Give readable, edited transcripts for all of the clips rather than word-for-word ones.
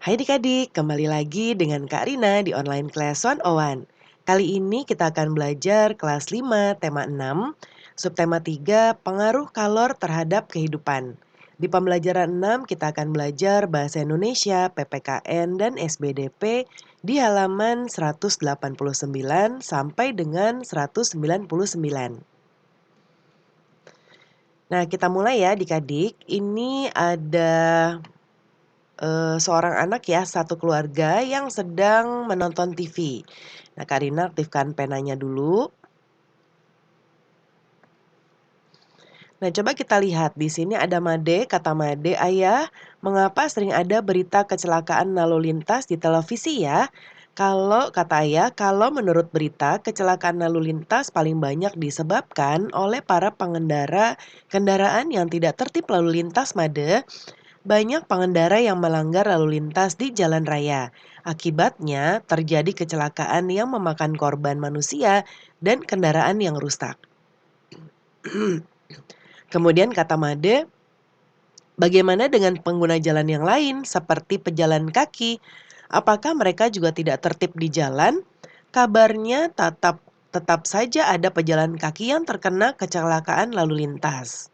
Hai adik-adik, kembali lagi dengan Kak Rina di online class 101. Kali ini kita akan belajar kelas 5, tema 6, subtema 3, pengaruh kalor terhadap kehidupan. Di pembelajaran 6 kita akan belajar bahasa Indonesia, PPKN, dan SBDP di halaman 189 sampai dengan 199. Nah, kita mulai ya adik-adik. Ini ada seorang anak ya, satu keluarga yang sedang menonton TV. Nah, Kak Rina aktifkan penanya dulu. Nah, coba kita lihat di sini ada Made, kata Made, "Ayah, mengapa sering ada berita kecelakaan lalu lintas di televisi ya?" Kalau kata ayah, kalau menurut berita, kecelakaan lalu lintas paling banyak disebabkan oleh para pengendara kendaraan yang tidak tertib lalu lintas, Made. Banyak pengendara yang melanggar lalu lintas di jalan raya. Akibatnya terjadi kecelakaan yang memakan korban manusia dan kendaraan yang rusak. Kemudian kata Made, bagaimana dengan pengguna jalan yang lain seperti pejalan kaki? Apakah mereka juga tidak tertib di jalan? Kabarnya tetap saja ada pejalan kaki yang terkena kecelakaan lalu lintas.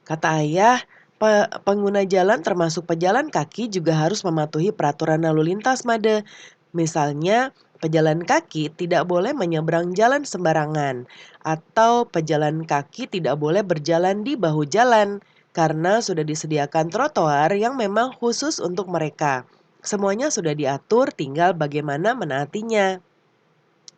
Kata ayah, pengguna jalan termasuk pejalan kaki juga harus mematuhi peraturan lalu lintas, Made. Misalnya, pejalan kaki tidak boleh menyeberang jalan sembarangan, atau pejalan kaki tidak boleh berjalan di bahu jalan, karena sudah disediakan trotoar yang memang khusus untuk mereka. Semuanya sudah diatur, tinggal bagaimana menaatinya.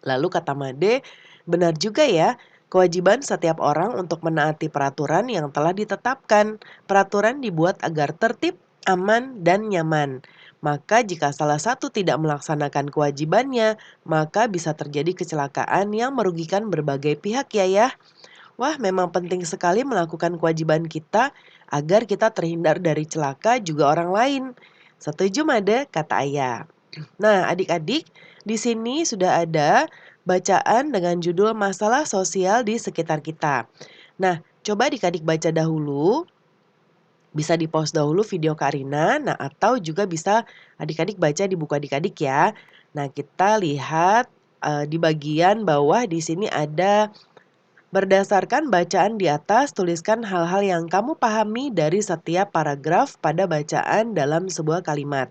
Lalu kata Made, benar juga ya, kewajiban setiap orang untuk menaati peraturan yang telah ditetapkan. Peraturan dibuat agar tertib, aman, dan nyaman. Maka jika salah satu tidak melaksanakan kewajibannya, maka bisa terjadi kecelakaan yang merugikan berbagai pihak ya. Wah, memang penting sekali melakukan kewajiban kita agar kita terhindar dari celaka juga orang lain. Setuju, Made? Kata ayah. Nah, adik-adik, di sini sudah ada bacaan dengan judul masalah sosial di sekitar kita. Nah, coba adik-adik baca dahulu, bisa di-pause dahulu video Karina, nah atau juga bisa adik-adik baca di buku adik-adik ya. Nah, kita lihat di bagian bawah di sini ada berdasarkan bacaan di atas, tuliskan hal-hal yang kamu pahami dari setiap paragraf pada bacaan dalam sebuah kalimat.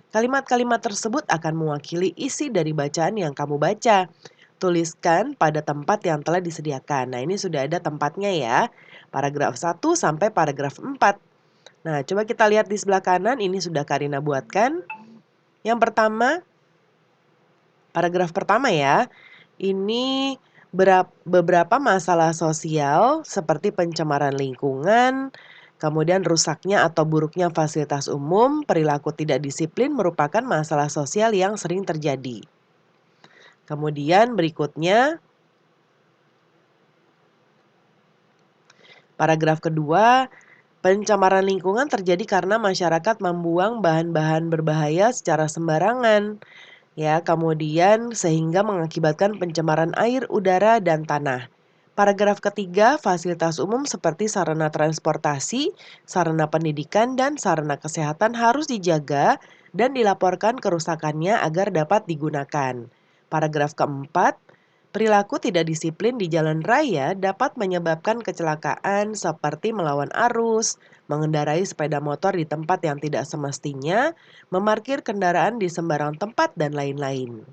Kalimat-kalimat tersebut akan mewakili isi dari bacaan yang kamu baca. Tuliskan pada tempat yang telah disediakan. Nah, ini sudah ada tempatnya ya. Paragraf 1 sampai paragraf 4. Nah, coba kita lihat di sebelah kanan, ini sudah Karina buatkan. Yang pertama, paragraf pertama ya. Ini beberapa masalah sosial seperti pencemaran lingkungan, kemudian rusaknya atau buruknya fasilitas umum, perilaku tidak disiplin merupakan masalah sosial yang sering terjadi. Kemudian berikutnya, paragraf kedua, pencemaran lingkungan terjadi karena masyarakat membuang bahan-bahan berbahaya secara sembarangan. Ya, kemudian sehingga mengakibatkan pencemaran air, udara, dan tanah. Paragraf ketiga, fasilitas umum seperti sarana transportasi, sarana pendidikan, dan sarana kesehatan harus dijaga dan dilaporkan kerusakannya agar dapat digunakan. Paragraf keempat, perilaku tidak disiplin di jalan raya dapat menyebabkan kecelakaan seperti melawan arus, mengendarai sepeda motor di tempat yang tidak semestinya, memarkir kendaraan di sembarang tempat, dan lain-lain.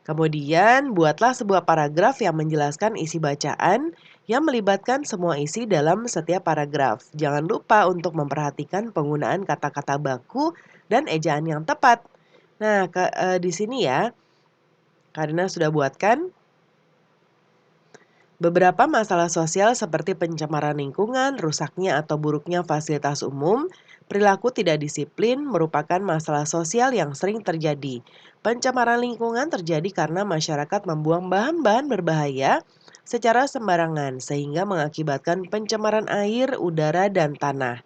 Kemudian, buatlah sebuah paragraf yang menjelaskan isi bacaan yang melibatkan semua isi dalam setiap paragraf. Jangan lupa untuk memperhatikan penggunaan kata-kata baku dan ejaan yang tepat. Nah, di sini ya, karena sudah buatkan beberapa masalah sosial seperti pencemaran lingkungan, rusaknya atau buruknya fasilitas umum, perilaku tidak disiplin merupakan masalah sosial yang sering terjadi. Pencemaran lingkungan terjadi karena masyarakat membuang bahan-bahan berbahaya secara sembarangan sehingga mengakibatkan pencemaran air, udara, dan tanah.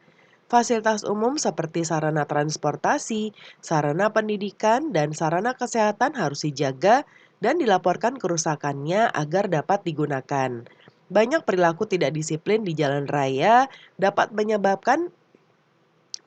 Fasilitas umum seperti sarana transportasi, sarana pendidikan, dan sarana kesehatan harus dijaga dan dilaporkan kerusakannya agar dapat digunakan. Banyak perilaku tidak disiplin di jalan raya dapat menyebabkan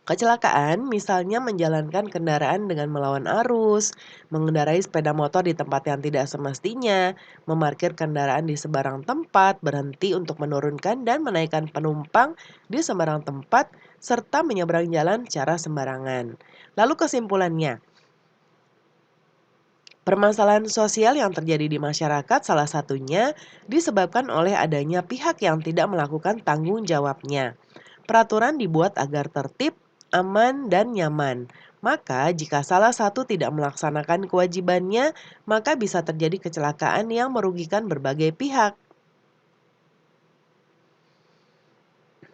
Kecelakaan misalnya menjalankan kendaraan dengan melawan arus, mengendarai sepeda motor di tempat yang tidak semestinya, memarkir kendaraan di sembarang tempat, berhenti untuk menurunkan dan menaikkan penumpang di sembarang tempat, serta menyeberang jalan secara sembarangan. Lalu kesimpulannya, permasalahan sosial yang terjadi di masyarakat salah satunya disebabkan oleh adanya pihak yang tidak melakukan tanggung jawabnya. Peraturan dibuat agar tertib, aman, dan nyaman. Maka jika salah satu tidak melaksanakan kewajibannya, maka bisa terjadi kecelakaan yang merugikan berbagai pihak.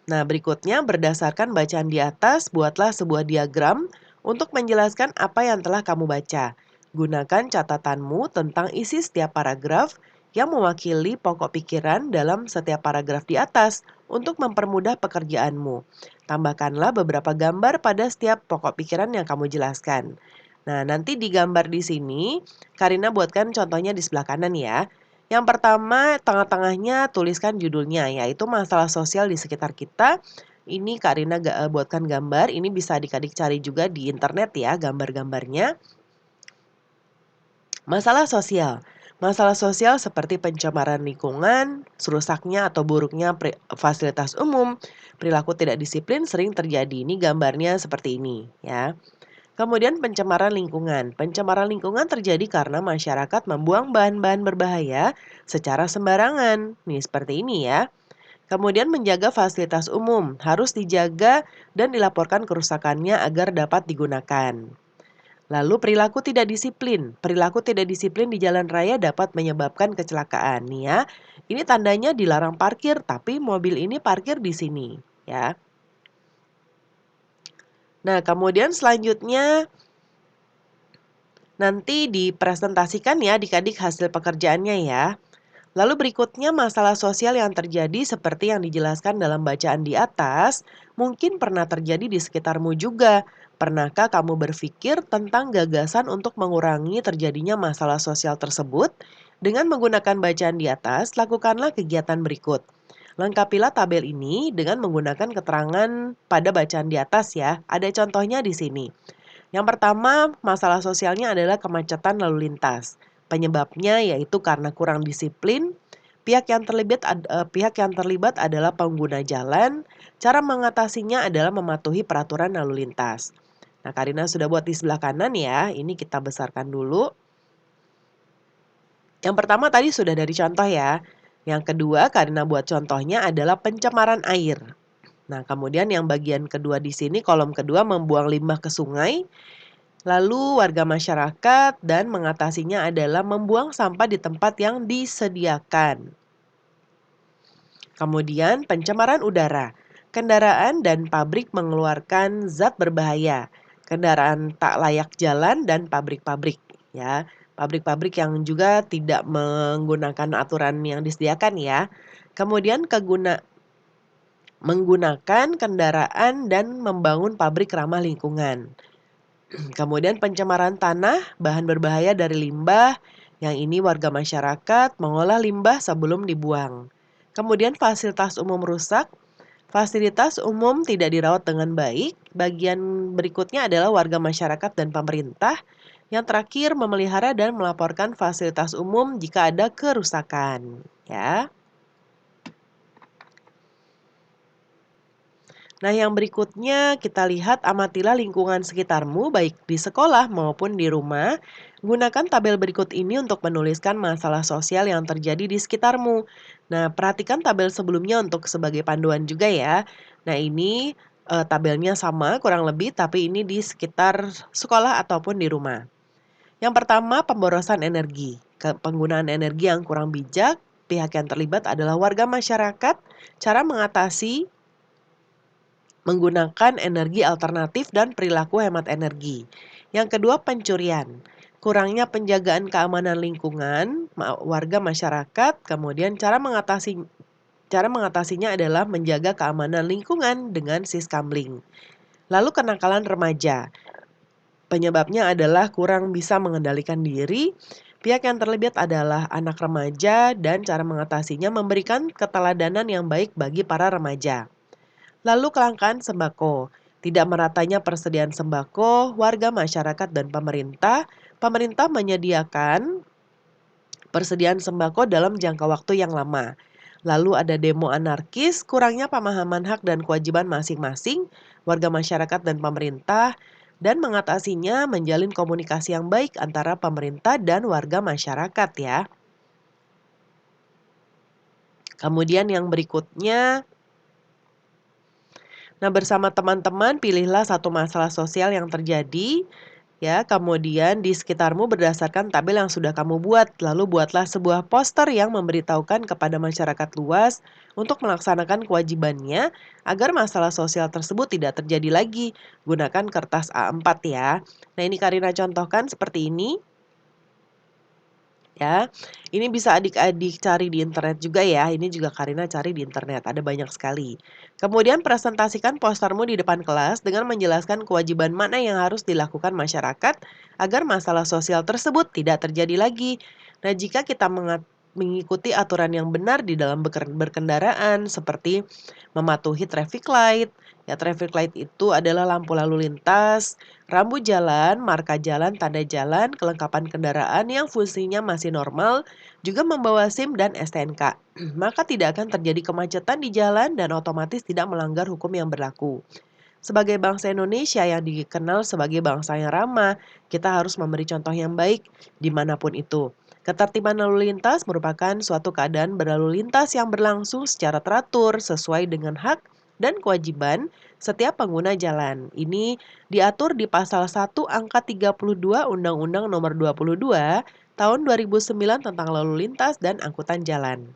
Nah, berikutnya berdasarkan bacaan di atas, buatlah sebuah diagram untuk menjelaskan apa yang telah kamu baca. Gunakan catatanmu tentang isi setiap paragraf yang mewakili pokok pikiran dalam setiap paragraf di atas untuk mempermudah pekerjaanmu. Tambahkanlah beberapa gambar pada setiap pokok pikiran yang kamu jelaskan. Nah, nanti di gambar di sini, Karina buatkan contohnya di sebelah kanan ya. Yang pertama, tengah-tengahnya tuliskan judulnya, yaitu masalah sosial di sekitar kita. Ini Karina buatkan gambar, ini bisa adik-adik cari juga di internet ya gambar-gambarnya. Masalah sosial. Masalah sosial seperti pencemaran lingkungan, rusaknya atau buruknya fasilitas umum, perilaku tidak disiplin sering terjadi. Ini gambarnya seperti ini ya. Kemudian pencemaran lingkungan. Pencemaran lingkungan terjadi karena masyarakat membuang bahan-bahan berbahaya secara sembarangan. Nih seperti ini ya. Kemudian menjaga fasilitas umum harus dijaga dan dilaporkan kerusakannya agar dapat digunakan. Lalu perilaku tidak disiplin. Perilaku tidak disiplin di jalan raya dapat menyebabkan kecelakaan nih ya. Ini tandanya dilarang parkir tapi mobil ini parkir di sini ya. Nah, kemudian selanjutnya nanti dipresentasikan ya adik-adik hasil pekerjaannya ya. Lalu berikutnya masalah sosial yang terjadi seperti yang dijelaskan dalam bacaan di atas, mungkin pernah terjadi di sekitarmu juga. Pernahkah kamu berpikir tentang gagasan untuk mengurangi terjadinya masalah sosial tersebut? Dengan menggunakan bacaan di atas, lakukanlah kegiatan berikut. Lengkapilah tabel ini dengan menggunakan keterangan pada bacaan di atas ya. Ada contohnya di sini. Yang pertama, masalah sosialnya adalah kemacetan lalu lintas. Penyebabnya yaitu karena kurang disiplin, pihak yang terlibat adalah pengguna jalan, cara mengatasinya adalah mematuhi peraturan lalu lintas. Nah, Karina sudah buat di sebelah kanan ya, ini kita besarkan dulu. Yang pertama tadi sudah dari contoh ya. Yang kedua, Karina buat contohnya adalah pencemaran air. Nah, kemudian yang bagian kedua di sini, kolom kedua membuang limbah ke sungai. Lalu warga masyarakat dan mengatasinya adalah membuang sampah di tempat yang disediakan. Kemudian pencemaran udara. Kendaraan dan pabrik mengeluarkan zat berbahaya. Kendaraan tak layak jalan dan pabrik-pabrik ya. Pabrik-pabrik yang juga tidak menggunakan aturan yang disediakan ya. Kemudian menggunakan kendaraan dan membangun pabrik ramah lingkungan. Kemudian pencemaran tanah, bahan berbahaya dari limbah, yang ini warga masyarakat mengolah limbah sebelum dibuang. Kemudian fasilitas umum rusak, fasilitas umum tidak dirawat dengan baik. Bagian berikutnya adalah warga masyarakat dan pemerintah. Yang terakhir memelihara dan melaporkan fasilitas umum jika ada kerusakan. Ya. Nah, yang berikutnya kita lihat amatilah lingkungan sekitarmu baik di sekolah maupun di rumah. Gunakan tabel berikut ini untuk menuliskan masalah sosial yang terjadi di sekitarmu. Nah, perhatikan tabel sebelumnya untuk sebagai panduan juga ya. Nah, ini tabelnya sama kurang lebih tapi ini di sekitar sekolah ataupun di rumah. Yang pertama, pemborosan energi. Penggunaan energi yang kurang bijak, pihak yang terlibat adalah warga masyarakat. Cara mengatasi menggunakan energi alternatif dan perilaku hemat energi. Yang kedua, pencurian. Kurangnya penjagaan keamanan lingkungan, warga masyarakat, kemudian cara mengatasinya adalah menjaga keamanan lingkungan dengan siskamling. Lalu kenakalan remaja. Penyebabnya adalah kurang bisa mengendalikan diri. Pihak yang terlibat adalah anak remaja dan cara mengatasinya memberikan keteladanan yang baik bagi para remaja. Lalu kelangkaan sembako. Tidak meratanya persediaan sembako, warga masyarakat dan pemerintah menyediakan persediaan sembako dalam jangka waktu yang lama. Lalu ada demo anarkis, kurangnya pemahaman hak dan kewajiban masing-masing, warga masyarakat dan pemerintah, dan mengatasinya menjalin komunikasi yang baik antara pemerintah dan warga masyarakat ya. Kemudian yang berikutnya, nah bersama teman-teman pilihlah satu masalah sosial yang terjadi. Ya, kemudian di sekitarmu berdasarkan tabel yang sudah kamu buat, lalu buatlah sebuah poster yang memberitahukan kepada masyarakat luas untuk melaksanakan kewajibannya agar masalah sosial tersebut tidak terjadi lagi. Gunakan kertas A4 ya. Nah, ini Karina contohkan seperti ini. Ya, ini bisa adik-adik cari di internet juga ya. Ini juga Karina cari di internet, ada banyak sekali. Kemudian presentasikan postermu di depan kelas dengan menjelaskan kewajiban mana yang harus dilakukan masyarakat agar masalah sosial tersebut tidak terjadi lagi. Nah, jika kita mengikuti aturan yang benar di dalam berkendaraan seperti mematuhi traffic light. Ya, traffic light itu adalah lampu lalu lintas, rambu jalan, marka jalan, tanda jalan, kelengkapan kendaraan yang fungsinya masih normal, juga membawa SIM dan STNK. Maka tidak akan terjadi kemacetan di jalan dan otomatis tidak melanggar hukum yang berlaku. Sebagai bangsa Indonesia yang dikenal sebagai bangsa yang ramah, kita harus memberi contoh yang baik dimanapun itu. Ketertiban lalu lintas merupakan suatu keadaan berlalu lintas yang berlangsung secara teratur sesuai dengan hak dan kewajiban setiap pengguna jalan. Ini diatur di pasal 1 angka 32 Undang-Undang Nomor 22 Tahun 2009 tentang lalu lintas dan angkutan jalan.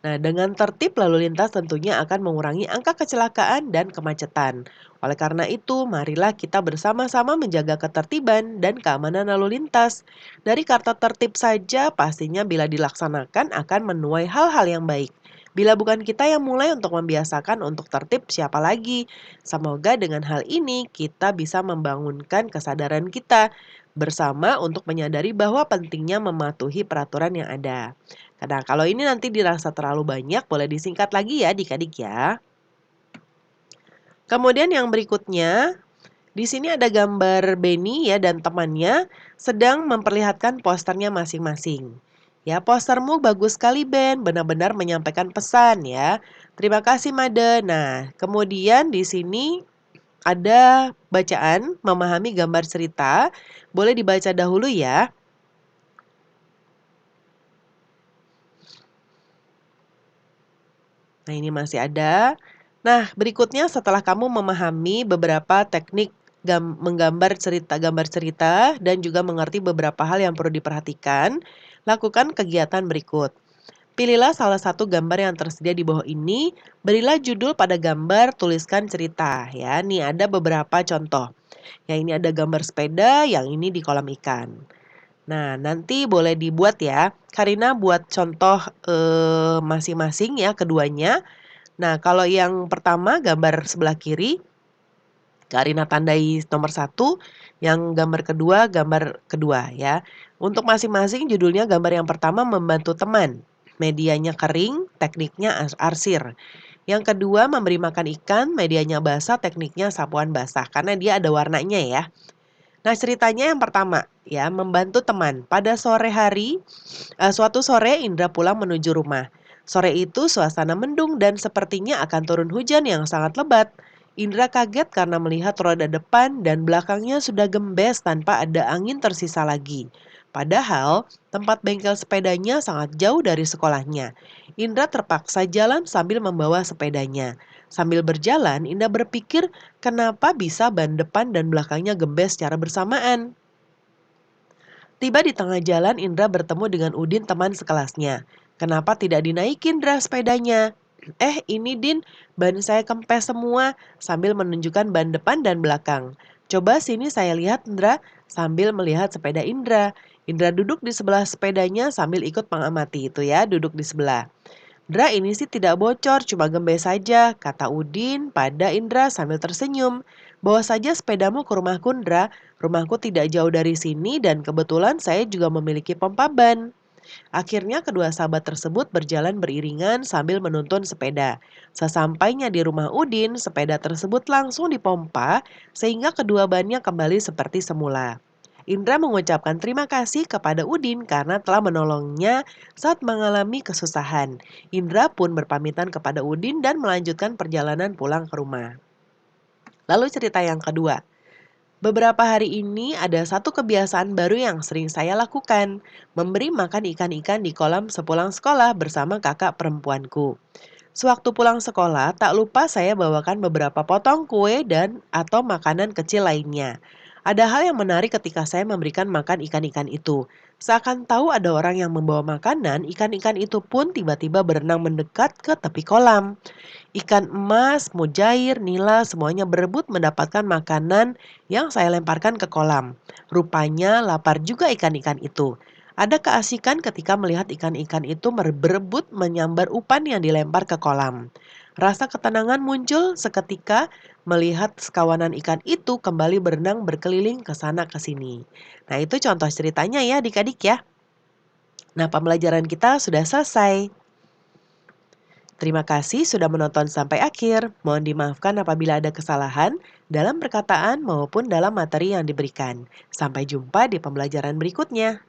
Nah, dengan tertib lalu lintas tentunya akan mengurangi angka kecelakaan dan kemacetan. Oleh karena itu, marilah kita bersama-sama menjaga ketertiban dan keamanan lalu lintas. Dari kata tertib saja, pastinya bila dilaksanakan akan menuai hal-hal yang baik. Bila bukan kita yang mulai untuk membiasakan untuk tertib, siapa lagi? Semoga dengan hal ini kita bisa membangunkan kesadaran kita bersama untuk menyadari bahwa pentingnya mematuhi peraturan yang ada. Kadang kalau ini nanti dirasa terlalu banyak, boleh disingkat lagi ya adik-adik ya. Kemudian yang berikutnya, di sini ada gambar Benny ya dan temannya sedang memperlihatkan posternya masing-masing. Ya, postermu bagus sekali Ben, benar-benar menyampaikan pesan ya. Terima kasih Made. Nah, kemudian di sini ada bacaan memahami gambar cerita. Boleh dibaca dahulu ya. Nah, ini masih ada. Nah, berikutnya setelah kamu memahami beberapa teknik menggambar gambar cerita dan juga mengerti beberapa hal yang perlu diperhatikan, lakukan kegiatan berikut. Pilihlah salah satu gambar yang tersedia di bawah ini, berilah judul pada gambar, tuliskan cerita. Ya, nih ada beberapa contoh. Yang ini ada gambar sepeda, yang ini di kolam ikan. Nah, nanti boleh dibuat ya. Karina buat contoh masing-masing ya keduanya. Nah, kalau yang pertama gambar sebelah kiri, Karina tandai nomor 1, yang gambar kedua ya. Untuk masing-masing judulnya gambar yang pertama membantu teman, medianya kering, tekniknya arsir. Yang kedua memberi makan ikan, medianya basah, tekniknya sapuan basah karena dia ada warnanya ya. Nah, ceritanya yang pertama ya, membantu teman. Pada sore hari, suatu sore Indra pulang menuju rumah. Sore itu suasana mendung dan sepertinya akan turun hujan yang sangat lebat. Indra kaget karena melihat roda depan dan belakangnya sudah gembes tanpa ada angin tersisa lagi. Padahal tempat bengkel sepedanya sangat jauh dari sekolahnya. Indra terpaksa jalan sambil membawa sepedanya. Sambil berjalan, Indra berpikir kenapa bisa ban depan dan belakangnya gembes secara bersamaan. Tiba di tengah jalan, Indra bertemu dengan Udin teman sekelasnya. Kenapa tidak dinaikin Indra sepedanya? Ini Din, ban saya kempes semua sambil menunjukkan ban depan dan belakang. Coba sini saya lihat Indra sambil melihat sepeda Indra. Indra duduk di sebelah sepedanya sambil ikut mengamati itu ya, duduk di sebelah. Indra ini sih tidak bocor, cuma gembes saja, kata Udin pada Indra sambil tersenyum. Bawa saja sepedamu ke rumahku Indra, rumahku tidak jauh dari sini dan kebetulan saya juga memiliki pompa ban. Akhirnya kedua sahabat tersebut berjalan beriringan sambil menuntun sepeda. Sesampainya di rumah Udin, sepeda tersebut langsung dipompa sehingga kedua bannya kembali seperti semula. Indra mengucapkan terima kasih kepada Udin karena telah menolongnya saat mengalami kesusahan. Indra pun berpamitan kepada Udin dan melanjutkan perjalanan pulang ke rumah. Lalu cerita yang kedua. Beberapa hari ini ada satu kebiasaan baru yang sering saya lakukan, memberi makan ikan-ikan di kolam sepulang sekolah bersama kakak perempuanku. Sewaktu pulang sekolah, tak lupa saya bawakan beberapa potong kue dan atau makanan kecil lainnya. Ada hal yang menarik ketika saya memberikan makan ikan-ikan itu. Seakan tahu ada orang yang membawa makanan, ikan-ikan itu pun tiba-tiba berenang mendekat ke tepi kolam. Ikan emas, mujair, nila semuanya berebut mendapatkan makanan yang saya lemparkan ke kolam. Rupanya lapar juga ikan-ikan itu. Ada keasikan ketika melihat ikan-ikan itu berebut menyambar umpan yang dilempar ke kolam. Rasa ketenangan muncul seketika melihat sekawanan ikan itu kembali berenang berkeliling ke sana ke sini. Nah, itu contoh ceritanya ya adik-adik ya. Nah, pembelajaran kita sudah selesai. Terima kasih sudah menonton sampai akhir. Mohon dimaafkan apabila ada kesalahan dalam perkataan maupun dalam materi yang diberikan. Sampai jumpa di pembelajaran berikutnya.